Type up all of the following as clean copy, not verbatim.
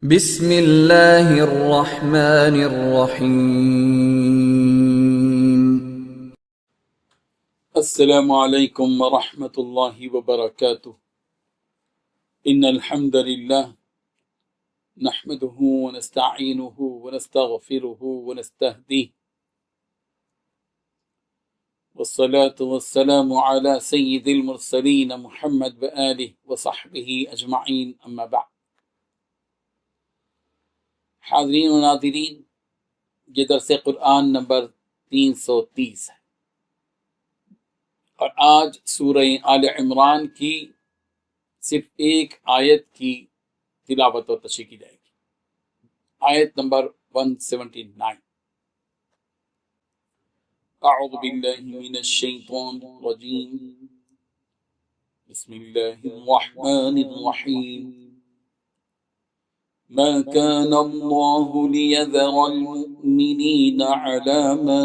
بسم اللہ الرحمن الرحیم۔ السلام علیکم ورحمۃ اللہ وبرکاتہ۔ ان الحمد للہ نحمده ونستعینه ونستغفره ونستهدیه والصلاة والسلام على سید المرسلین محمد وآلہ وصحبہ اجمعین، اما بعد۔ حاضرین و ناظرین، یہ درس قرآن نمبر 330 ہے، اور آج سورہ آل عمران کی صرف ایک آیت کی تلاوت و تشریح کی جائے گی، آیت نمبر 179۔ اعوذ باللہ من الشیطان الرجیم، بسم اللہ الرحمن الرحیم۔ ما كان الله ليذر المؤمنين على ما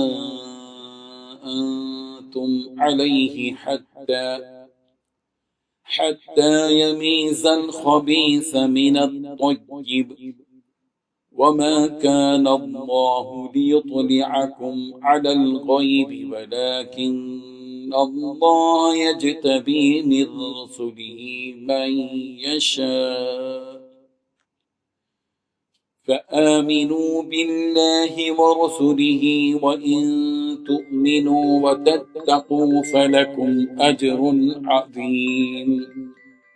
أنتم عليه حتى يميز الخبيث من الطيب، وما كان الله ليطلعكم على الغيب ولكن الله يجتبي من رسله من يشاء، فآمنوا بالله ورسله وإن تؤمنوا وتتقوا فلكم أجر عظيم۔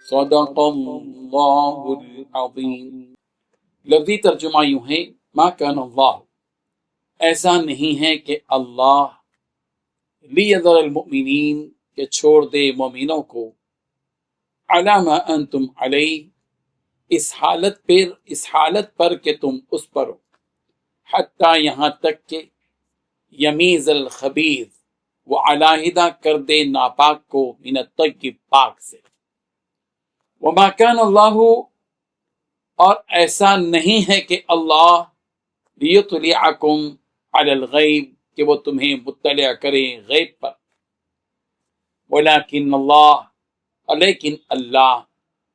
صدق اللہ العظیم۔ لفظی ترجمہ یوں ہے، ما کان اللہ، ایسا نہیں ہے کہ اللہ لیذر المؤمنین، کہ چھوڑ دے مومنوں کو، علی ما انتم علیہ، اس حالت پر کہ تم اس پر ہو، حتیٰ یہاں تک کہ یمیز الخبیث، وہ علیحدہ کر دے ناپاک کو، من الطیب، پاک سے۔ وما کان اللہ، اور ایسا نہیں ہے کہ اللہ لیطلعکم علی الغیب، کہ وہ تمہیں مطلع کرے غیب پر، ولیکن اللہ، لیکن اللہ،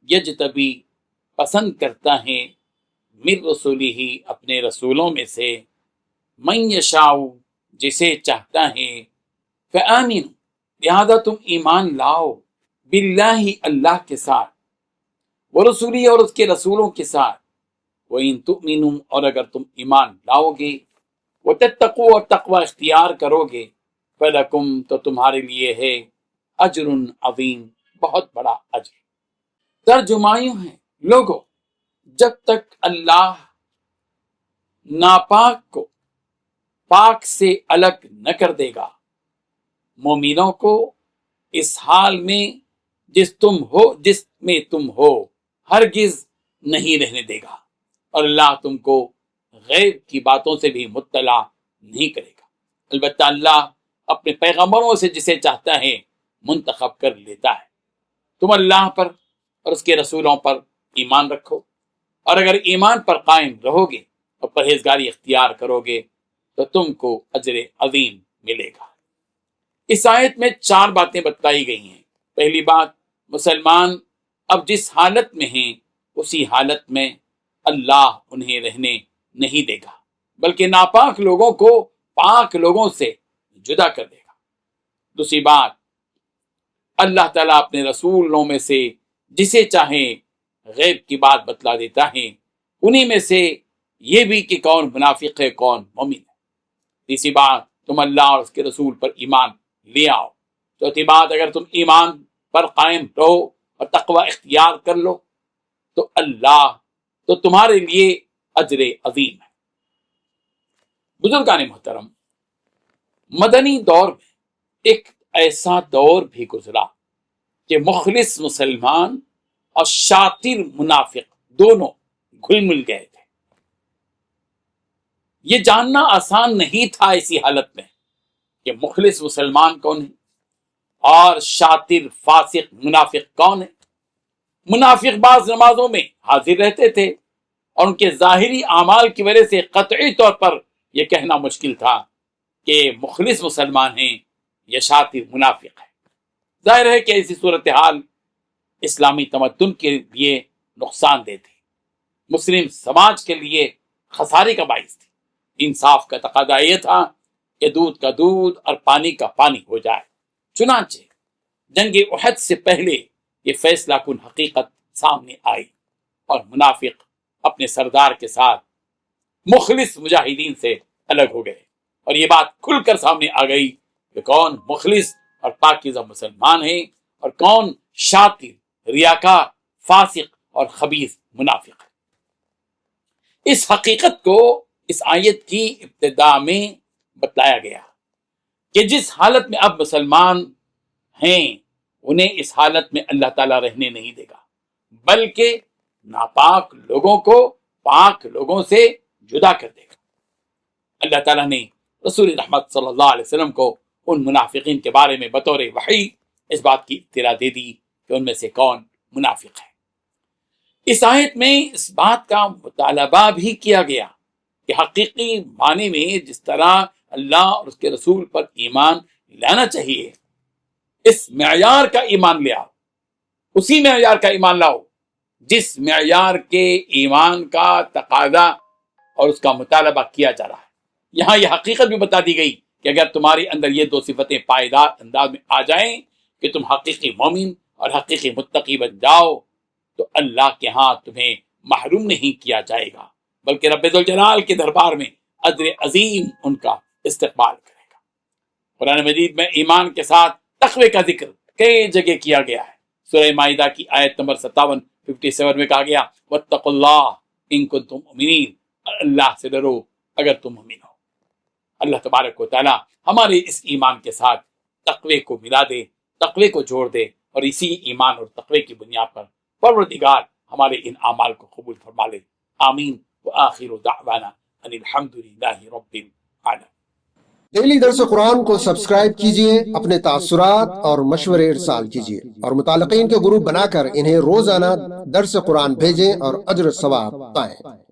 یجتبی، پسند کرتا ہے، من رسولہ، اپنے رسولوں میں سے، من یشاء، جسے چاہتا ہے، فآمنوا، لہذا تم ایمان لاؤ، باللہ، اللہ کے ساتھ، ورسولہ، اور اس کے رسولوں کے ساتھ، وَإِن تُؤْمِنُوا، اور اگر تم ایمان لاؤ گے، وَتَتَّقُوا، اور تقوی اختیار کرو گے، فَلَكُمْ، تو تمہارے لیے ہے، اجر عظیم، بہت بڑا اجر۔ ترجمہ یوں ہے، لوگو، جب تک اللہ ناپاک کو پاک سے الگ نہ کر دے گا، مومنوں کو اس حال میں جس میں تم ہو ہرگز نہیں رہنے دے گا، اور اللہ تم کو غیب کی باتوں سے بھی مطلع نہیں کرے گا۔ البتہ اللہ اپنے پیغمبروں سے جسے چاہتا ہے منتخب کر لیتا ہے۔ تم اللہ پر اور اس کے رسولوں پر ایمان رکھو، اور اگر ایمان پر قائم رہو گے اور پرہیزگاری اختیار کرو گے تو تم کو اجر عظیم ملے گا۔ اس آیت میں 4 باتیں بتلائی گئی ہیں۔ پہلی بات، مسلمان اب جس حالت میں ہیں اسی حالت میں اللہ انہیں رہنے نہیں دے گا، بلکہ ناپاک لوگوں کو پاک لوگوں سے جدا کر دے گا۔ دوسری بات، اللہ تعالیٰ اپنے رسولوں میں سے جسے چاہے غیب کی بات بتلا دیتا ہے، انہی میں سے یہ بھی کہ کون منافق ہے کون مومن ہے۔ تیسری بات، تم اللہ اور اس کے رسول پر ایمان لے آؤ۔ چوتھی بات، اگر تم ایمان پر قائم رہو اور تقوی اختیار کر لو تو اللہ تو تمہارے لیے اجر عظیم ہے۔ بزرگان محترم، مدنی دور میں ایک ایسا دور بھی گزرا کہ مخلص مسلمان اور شاطر منافق دونوں گھل مل گئے تھے۔ یہ جاننا آسان نہیں تھا اسی حالت میں کہ مخلص مسلمان کون ہے اور شاطر فاسق منافق کون ہے۔ منافق بعض نمازوں میں حاضر رہتے تھے اور ان کے ظاہری اعمال کی وجہ سے قطعی طور پر یہ کہنا مشکل تھا کہ مخلص مسلمان ہیں یا شاطر منافق ہے۔ ظاہر ہے کہ ایسی صورتحال اسلامی تمدن کے لیے نقصان دہ تھی۔ مسلم سماج کے لیے خسارے کا باعث تھی۔ انصاف کا تقاضا یہ تھا کہ دودھ کا دودھ اور پانی کا پانی ہو جائے۔ چنانچہ جنگ احد سے پہلے یہ فیصلہ کن حقیقت سامنے آئی اور منافق اپنے سردار کے ساتھ مخلص مجاہدین سے الگ ہو گئے، اور یہ بات کھل کر سامنے آ گئی کہ کون مخلص اور پاکیزہ مسلمان ہیں اور کون شاطر، ریاکار، فاسق اور خبیث منافق ہے۔ اس حقیقت کو اس آیت کی ابتدا میں بتلایا گیا کہ جس حالت میں اب مسلمان ہیں انہیں اس حالت میں اللہ تعالیٰ رہنے نہیں دے گا، بلکہ ناپاک لوگوں کو پاک لوگوں سے جدا کر دے گا۔ اللہ تعالیٰ نے رسول رحمت صلی اللہ علیہ وسلم کو ان منافقین کے بارے میں بطور وحی اس بات کی اطلاع دے دی کہ ان میں سے کون منافق ہے۔ اس آیت میں اس بات کا مطالبہ بھی کیا گیا کہ حقیقی معنی میں جس طرح اللہ اور اس کے رسول پر ایمان لانا چاہیے، اس معیار کا ایمان لے آؤ، اسی معیار کا ایمان لاؤ جس معیار کے ایمان کا تقاضا اور اس کا مطالبہ کیا جا رہا ہے۔ یہاں یہ حقیقت بھی بتا دی گئی کہ اگر تمہاری اندر یہ دو صفتیں پائیدار انداز میں آ جائیں کہ تم حقیقی مومن اور حقیقی متقی بن جاؤ، تو اللہ کے ہاں تمہیں محروم نہیں کیا جائے گا، بلکہ رب ذوالجلال کے دربار میں اجر عظیم ان کا استقبال کرے گا۔ قرآن مجید میں ایمان کے ساتھ تقوی کا ذکر کئی جگہ کیا گیا ہے۔ سورہ مائدہ کی آیت نمبر 57 میں کہا گیا واتقوا اللہ ان کنتم مؤمنین، اللہ سے ڈرو اگر تم مومن ہو۔ اللہ تبارک و تعالی ہمارے اس ایمان کے ساتھ تقوی کو ملا دے، تقوی کو جوڑ دے، اور اسی ایمان اور تقوی کی بنیاد پر پروردگار ہمارے ان اعمال کو قبول فرما لے۔ آمین وآخر دعوانا ان الحمد للہ رب العالمین۔ ڈیلی درس قرآن کو سبسکرائب کیجئے، اپنے تاثرات اور مشورے ارسال کیجئے، اور متعلقین کے گروپ بنا کر انہیں روزانہ درس قرآن بھیجیں اور اجر ثواب پائیں۔